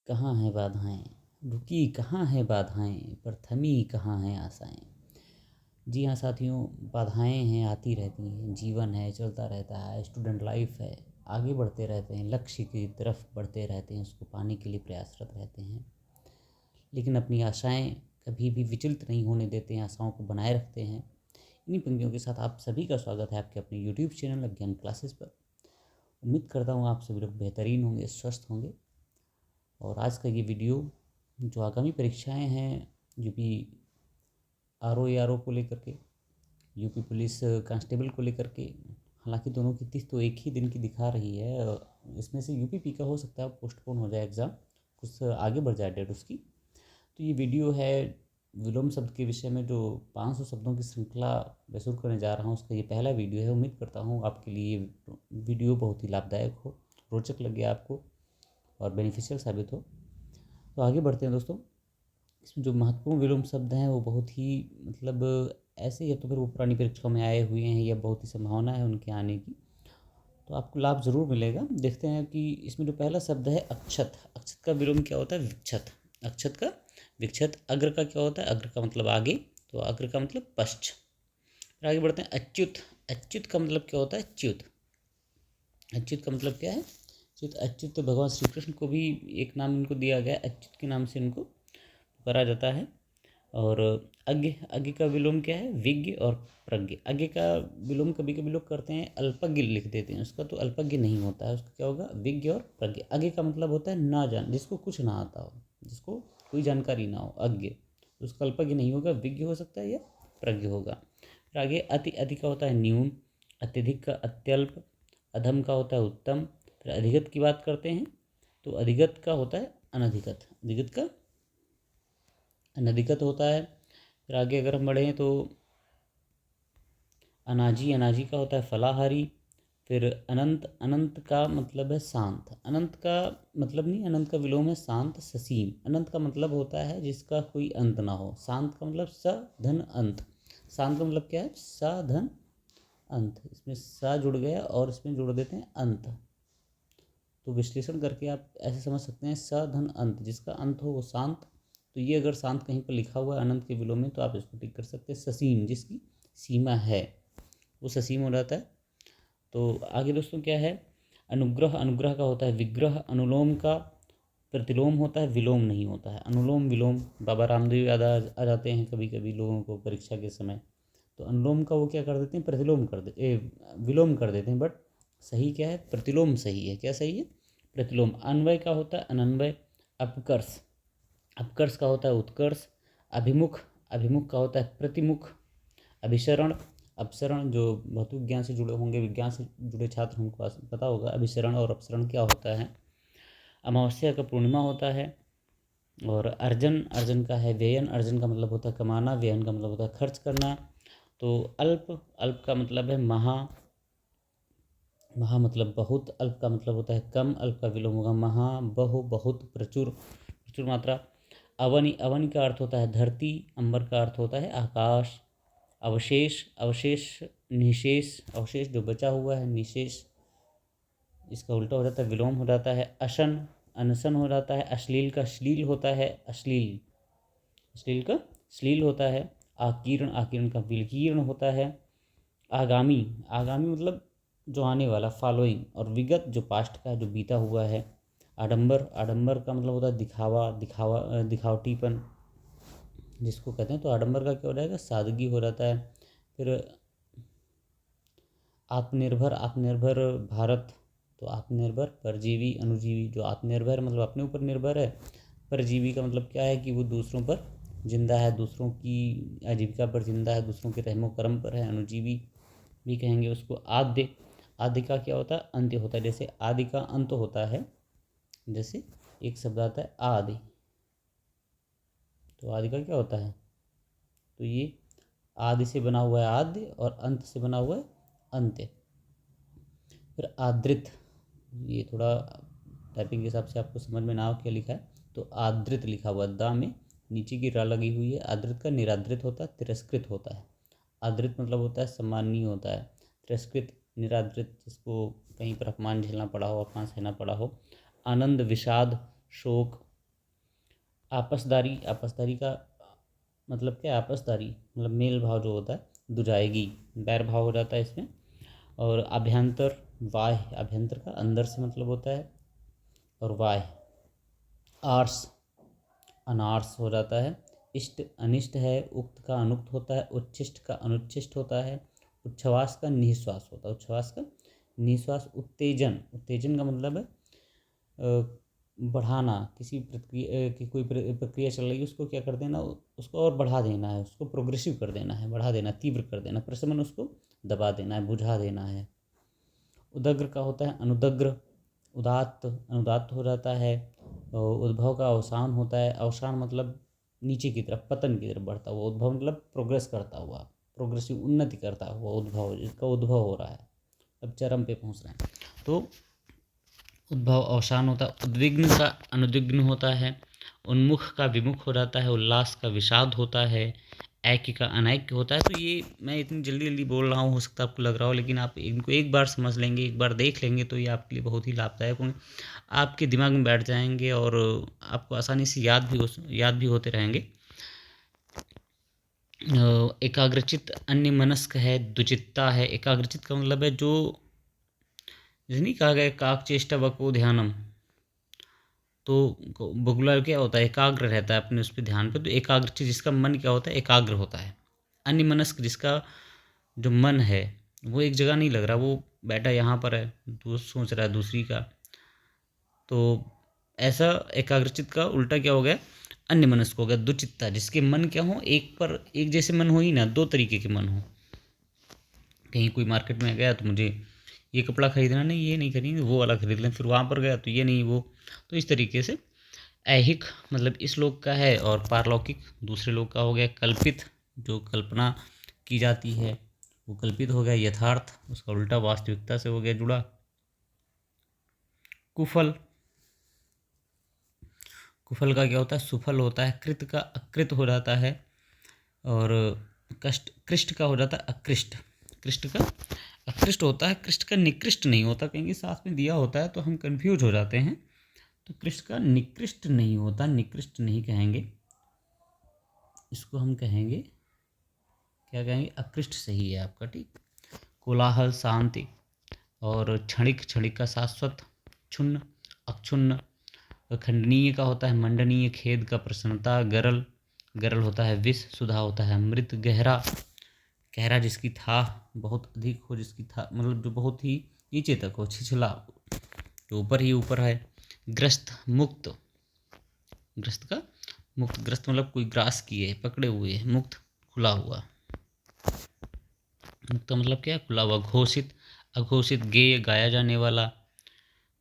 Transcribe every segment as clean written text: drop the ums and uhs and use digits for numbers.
कहाँ हैं बाधाएं, रुकी कहाँ हैं बाधाएं, पर थमी कहाँ हैं आशाएं। जी हाँ साथियों, बाधाएं हैं, आती रहती हैं। जीवन है, चलता रहता है, स्टूडेंट लाइफ है, आगे बढ़ते रहते हैं, लक्ष्य की तरफ बढ़ते रहते हैं, उसको पाने के लिए प्रयासरत रहते हैं। लेकिन अपनी आशाएं कभी भी विचलित नहीं होने देते हैं, आशाओं को बनाए रखते हैं। इन्हीं पंक्तियों के साथ आप सभी का स्वागत है आपके अपने यूट्यूब चैनल अज्ञान क्लासेस पर। उम्मीद करता हूँ आप सभी लोग बेहतरीन होंगे, स्वस्थ होंगे। और आज का ये वीडियो जो आगामी परीक्षाएं हैं यूपी आर ओ को लेकर के, यूपी पुलिस कांस्टेबल को लेकर के, हालांकि दोनों की तिथि तो एक ही दिन की दिखा रही है। इसमें से यूपी पी का हो सकता है पोस्टपोन हो जाए एग्ज़ाम, कुछ आगे बढ़ जाए डेट उसकी। तो ये वीडियो है विलोम शब्द के विषय में, जो 500 शब्दों की श्रृंखला प्रस्तुत करने जा रहा हूँ, उसका ये पहला वीडियो है। उम्मीद करता हूँ आपके लिए ये वीडियो बहुत ही लाभदायक हो, रोचक लगे आपको और बेनिफिशियल साबित हो। तो आगे बढ़ते हैं दोस्तों। इसमें जो महत्वपूर्ण विलोम शब्द हैं वो बहुत ही ऐसे या तो फिर वो पुरानी परीक्षाओं में आए हुए हैं या बहुत ही संभावना है उनके आने की, तो आपको लाभ ज़रूर मिलेगा। देखते हैं कि इसमें जो पहला शब्द है अक्षत। अक्षत का विलोम क्या होता है? विक्षत। अक्षत का विक्षत। अग्र का क्या होता है? अग्र का मतलब आगे, तो अग्र का मतलब पश्च। फिर आगे बढ़ते हैं अच्युत। अच्युत का मतलब क्या होता है? च्युत। अच्युत का मतलब क्या है? च्युत। अच्युत तो भगवान श्री कृष्ण को भी एक नाम इनको दिया गया, अच्युत के नाम से इनको पुकारा जाता है। और अज्ञ, अज्ञ का विलोम क्या है? विज्ञ और प्रज्ञ। अज्ञ का विलोम कभी कभी लोग करते हैं अल्पज्ञ लिख देते हैं, उसका तो अल्पज्ञ नहीं होता है, उसका क्या होगा? विज्ञ और प्रज्ञ। अज्ञ का मतलब होता है ना जान, जिसको कुछ ना आता हो, जिसको कोई जानकारी ना हो, अज्ञ। उसका अल्पज्ञ नहीं होगा, विज्ञ हो सकता है या प्रज्ञ होगा। फिर आगे अति। अति का होता है न्यून, अत्यधिक का अत्यल्प, अधम का होता है उत्तम। फिर अधिगत की बात करते हैं तो अधिगत का होता है अनधिगत। अधिगत का अनधिगत होता है। फिर आगे अगर हम बढ़ें तो अनाजी। अनाजी का होता है फलाहारी। फिर अनंत। अनंत का मतलब है शांत। अनंत का मतलब नहीं, अनंत का विलोम है शांत, ससीम। अनंत का मतलब होता है जिसका कोई अंत ना हो। शांत का मतलब स धन अंत। शांत का मतलब क्या है? स धन अंत। इसमें स जुड़ गया और इसमें जोड़ देते हैं अंत, तो विश्लेषण करके आप ऐसे समझ सकते हैं स धन अंत, जिसका अंत हो वो शांत। तो ये अगर शांत कहीं पर लिखा हुआ है अनंत के विलोम में तो आप इसको टिक कर सकते हैं। ससीम, जिसकी सीमा है, वो ससीम हो जाता है। तो आगे दोस्तों क्या है? अनुग्रह। अनुग्रह का होता है विग्रह। अनुलोम का प्रतिलोम होता है, विलोम नहीं होता है। अनुलोम विलोम, बाबा रामदेव याद आ जाते हैं कभी कभी लोगों को परीक्षा के समय। तो अनुलोम का वो क्या कर देते हैं? प्रतिलोम कर दे विलोम कर देते हैं। बट सही क्या है? प्रतिलोम सही है। क्या सही है? प्रतिलोम। अन्वय का होता है अनन्वय। अपकर्ष। अपकर्ष का होता है उत्कर्ष। अभिमुख। अभिमुख का होता है प्रतिमुख। अभिसरण। अपसरण, जो भौतिक विज्ञान से जुड़े होंगे, विज्ञान से जुड़े छात्र हमको पता होगा अभिसरण और अपसरण क्या होता है। अमावस्या का पूर्णिमा होता है। और अर्जन। अर्जन का है व्ययन। अर्जन का मतलब होता है कमाना, व्ययन का मतलब होता है खर्च करना। तो अल्प। अल्प का मतलब है महा। महा मतलब बहुत। अल्प का मतलब होता है कम। अल्प का विलोम होगा महा, बहु, बहुत, प्रचुर, प्रचुर मात्रा। अवनि। अवनि का अर्थ होता है धरती। अंबर का अर्थ होता है आकाश। अवशेष। अवशेष निशेष। अवशेष जो बचा हुआ है, निशेष इसका उल्टा हो जाता है, विलोम हो जाता है। अशन। अनशन हो जाता है। अश्लील का श्लील होता है अश्लील। अश्लील का श्लील होता है। आकीर्ण। आकीर्ण का विकीर्ण होता है। आगामी। आगामी मतलब जो आने वाला, फॉलोइंग। और विगत जो पास्ट का है, जो बीता हुआ है। आडंबर। आडंबर का मतलब होता है दिखावा, दिखावटीपन जिसको कहते हैं। तो आडंबर का क्या हो जाएगा? सादगी हो जाता है। फिर आत्मनिर्भर। आत्मनिर्भर भारत। तो आत्मनिर्भर परजीवी अनुजीवी। जो आत्मनिर्भर मतलब अपने ऊपर निर्भर है, परजीवी का मतलब क्या है कि वो दूसरों पर जिंदा है, दूसरों की आजीविका पर जिंदा है, दूसरों के रहमो कर्म पर है। अनुजीवी भी कहेंगे उसको। आद्य। आदि का क्या होता है? अंत्य होता है। जैसे आदि का अंत होता है, जैसे एक शब्द आता है आदि, तो आदि का क्या होता है? तो ये आदि से बना हुआ है आद्य और अंत से बना हुआ है अंत्य। फिर आदृत। ये थोड़ा टाइपिंग के हिसाब से आपको समझ में ना हो क्या लिखा है, तो आदृत लिखा हुआ दा में नीचे की रा लगी हुई है। आदृत का निरादृत होता है, तिरस्कृत होता है। आदृत मतलब होता है सम्माननीय होता है। तिरस्कृत, निरादृत जिसको कहीं पर अपमान झेलना पड़ा हो, अपमान सहना पड़ा हो। आनंद, विषाद, शोक, आपसदारी, आपसदारी का मतलब क्या है? आपसदारी मतलब मेल भाव जो होता है, दुजाएगी, बैर भाव हो जाता है इसमें। और अभ्यंतर, बाह्य, अभ्यंतर का अंदर से मतलब होता है, और बाह्य, आर्स, अनार्स हो जाता है। इष्ट अनिष्ट है, उक्त का अनुक्त होता है, उच्छिष्ट का अनुच्छिष्ट होता है, उच्छ्वास का निःश्वास होता है, उच्छ्वास का निःश्वास। उत्तेजन, उत्तेजन का मतलब है बढ़ाना, किसी प्रक्रिया की कोई प्रक्रिया चल रही है, उसको क्या कर देना, उसको और बढ़ा देना है, उसको प्रोग्रेसिव कर देना है, बढ़ा देना, तीव्र कर देना। प्रशमन, उसको दबा देना है, बुझा देना है। उदग्र का होता है अनुदग्र, उदात्त, अनुदात्त हो जाता है। और उद्भव का अवसान होता है, अवसान मतलब नीचे की तरफ, पतन की तरफ बढ़ता हुआ। उद्भव मतलब प्रोग्रेस करता हुआ, प्रोग्रेसिव, उन्नति करता हुआ उद्भव, जिसका उद्भव हो रहा है, अब चरम पे पहुंच रहे हैं। तो उद्भव अवसान होता है। उद्विग्न का अनुद्विग्न होता है, उन्मुख का विमुख हो जाता है, उल्लास का विषाद होता है, ऐक्य का अनैक्य होता है। तो ये मैं इतनी जल्दी जल्दी बोल रहा हूँ, हो सकता है आपको लग रहा हो, लेकिन आप इनको एक बार समझ लेंगे, एक बार देख लेंगे, तो ये आपके लिए बहुत ही लाभदायक होंगे, आपके दिमाग में बैठ जाएंगे और आपको आसानी से याद भी होते रहेंगे। एकाग्रचित अन्यमनस्क है, दुचित्ता है। एकाग्रचित का मतलब है जो, जैसे नहीं कहा गया काक चेष्टा वको ध्यानम, तो बगुला क्या होता है? एकाग्र रहता है अपने उस पर ध्यान पे। तो एकाग्रचित जिसका मन क्या होता है? एकाग्र होता है। अन्यमनस्क जिसका जो मन है वो एक जगह नहीं लग रहा, वो बैठा यहाँ पर है, तो सोच रहा है दूसरी का। तो ऐसा एकाग्रचित का उल्टा क्या हो गया? अन्यमनस्क हो गया। दुचित्ता जिसके मन क्या हो? एक पर एक जैसे मन हो ही ना, दो तरीके के मन हो। कहीं कोई मार्केट में गया तो मुझे ये कपड़ा खरीदना, नहीं ये नहीं खरीदेंगे, वो वाला खरीद लें। फिर वहाँ पर गया तो ये नहीं वो। तो इस तरीके से ऐहिक मतलब इस लोक का है, और पारलौकिक दूसरे लोक का हो गया। कल्पित जो कल्पना की जाती है वो कल्पित हो गया। यथार्थ उसका उल्टा वास्तविकता से हो गया जुड़ा। कुफल, कुफल का क्या होता है? सुफल होता है। कृत का अकृत हो जाता है, और कष्ट, कृष्ट का हो जाता है अकृष्ट। कृष्ट का अकृष्ट होता है, कृष्ट का निकृष्ट नहीं होता। कहीं साथ में दिया होता है तो हम कंफ्यूज हो जाते हैं। तो कृष्ट का निकृष्ट नहीं होता, निकृष्ट नहीं कहेंगे इसको, हम कहेंगे क्या कहेंगे? अकृष्ट सही है आपका, ठीक। कोलाहल शांति, और क्षणिक, क्षणिक का शाश्वत। क्षुण्ण अक्षुण्ण। खंडनीय का होता है मंडनीय, खेद का प्रसन्नता। गरल, गरल होता है विष। सुधा होता है अमृत। गहरा, गहरा जिसकी था बहुत अधिक हो, जिसकी था मतलब जो बहुत ही नीचे तक हो। छिछला जो ऊपर ही ऊपर है। ग्रस्त, मुक्त, ग्रस्त का मुक्त, ग्रस्त मतलब कोई ग्रास किए, पकड़े हुए है। मुक्त खुला हुआ, मुक्त मतलब क्या? खुला हुआ। घोषित, अघोषित। गेय गाया जाने वाला,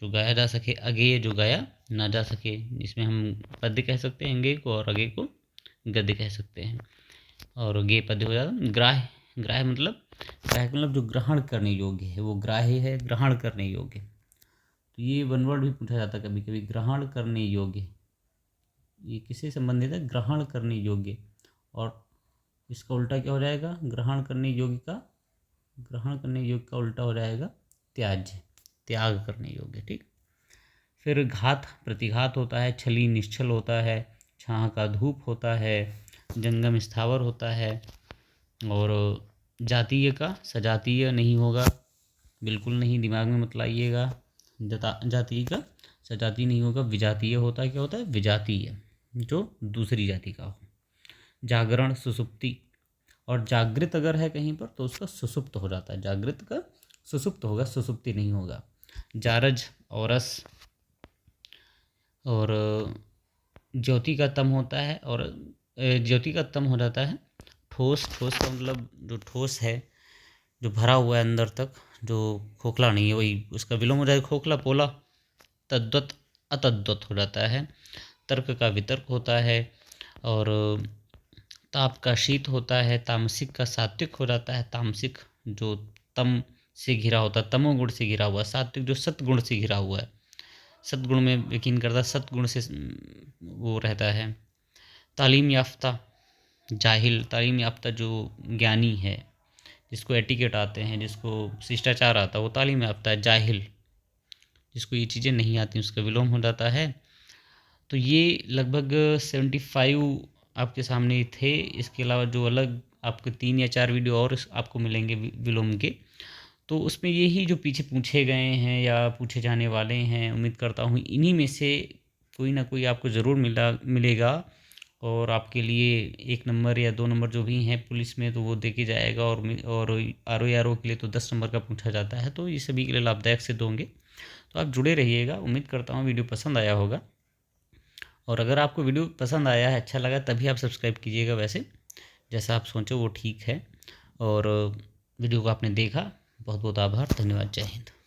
जो गाया जा सके। अगेय जो गाया ना जा सके, जिसमें हम पद्य कह सकते हैं गेय को, और अगेय को गद्य कह सकते हैं। और गेय पद्य हो जाता। ग्राह्य, ग्राह्य मतलब, ग्राह्य मतलब जो ग्रहण करने योग्य है, वो ग्राह्य है, ग्रहण करने योग्य। तो ये वन वर्ड भी पूछा जाता है कभी कभी, ग्रहण करने योग्य। ये किससे संबंधित है? ग्रहण करने योग्य। और इसका उल्टा क्या हो जाएगा? ग्रहण करने योग्य का, ग्रहण करने योग्य का उल्टा हो जाएगा त्याज्य, त्याग करने योग्य, ठीक। फिर घात, प्रतिघात होता है। छली निश्चल होता है। छाह का धूप होता है। जंगम स्थावर होता है। और जातीय का सजातीय नहीं होगा, बिल्कुल नहीं, दिमाग में मत लाइएगा। जातीय का सजातीय नहीं होगा। विजातीय होता है, क्या होता है? विजातीय, जो दूसरी जाति का हो। जागरण, सुसुप्ति। और जागृत अगर है कहीं पर तो उसका सुसुप्त हो जाता है। जागृत का सुसुप्त होगा, सुसुप्ति नहीं होगा। जारज, औरस। और ज्योति का तम होता है, और ज्योति का तम हो जाता है। ठोस, ठोस का मतलब जो ठोस है, जो भरा हुआ है अंदर तक, जो खोखला नहीं है, वही उसका विलोम हो जाएगा खोखला, पोला। तद्वत, अतद्वत हो जाता है। तर्क का वितर्क होता है। और ताप का शीत होता है। तामसिक का सात्विक हो जाता है। तामसिक जो तम से घिरा होता है, तमोगुण से घिरा हुआ। सात्विक जो सतगुण से घिरा हुआ है, सतगुण में यकीन करता है, सतगुण से वो रहता है। तालीम याफ्ता, जाहिल। तालीम याफ्ता जो ज्ञानी है, जिसको एटिकेट आते हैं, जिसको शिष्टाचार आता है, वो तालीम याफ्ता है। जाहिल जिसको ये चीज़ें नहीं आती, उसका विलोम हो जाता है। तो ये लगभग 75 आपके सामने थे। इसके अलावा जो अलग आपके 3 या 4 वीडियो और आपको मिलेंगे विलोम के, तो उसमें यही जो पीछे पूछे गए हैं या पूछे जाने वाले हैं, उम्मीद करता हूँ इन्हीं में से कोई ना कोई आपको ज़रूर मिलेगा। और आपके लिए 1 नंबर या 2 नंबर जो भी हैं पुलिस में, तो वो दे के जाएगा। और आर ओ के लिए तो 10 नंबर का पूछा जाता है। तो ये सभी के लिए लाभदायक सिद्ध होंगे। तो आप जुड़े रहिएगा। उम्मीद करता हूँ वीडियो पसंद आया होगा। और अगर आपको वीडियो पसंद आया है, अच्छा लगा, तभी आप सब्सक्राइब कीजिएगा। वैसे जैसा आप सोचो वो ठीक है। और वीडियो को आपने देखा, बहुत बहुत आभार, धन्यवाद, जय हिंद।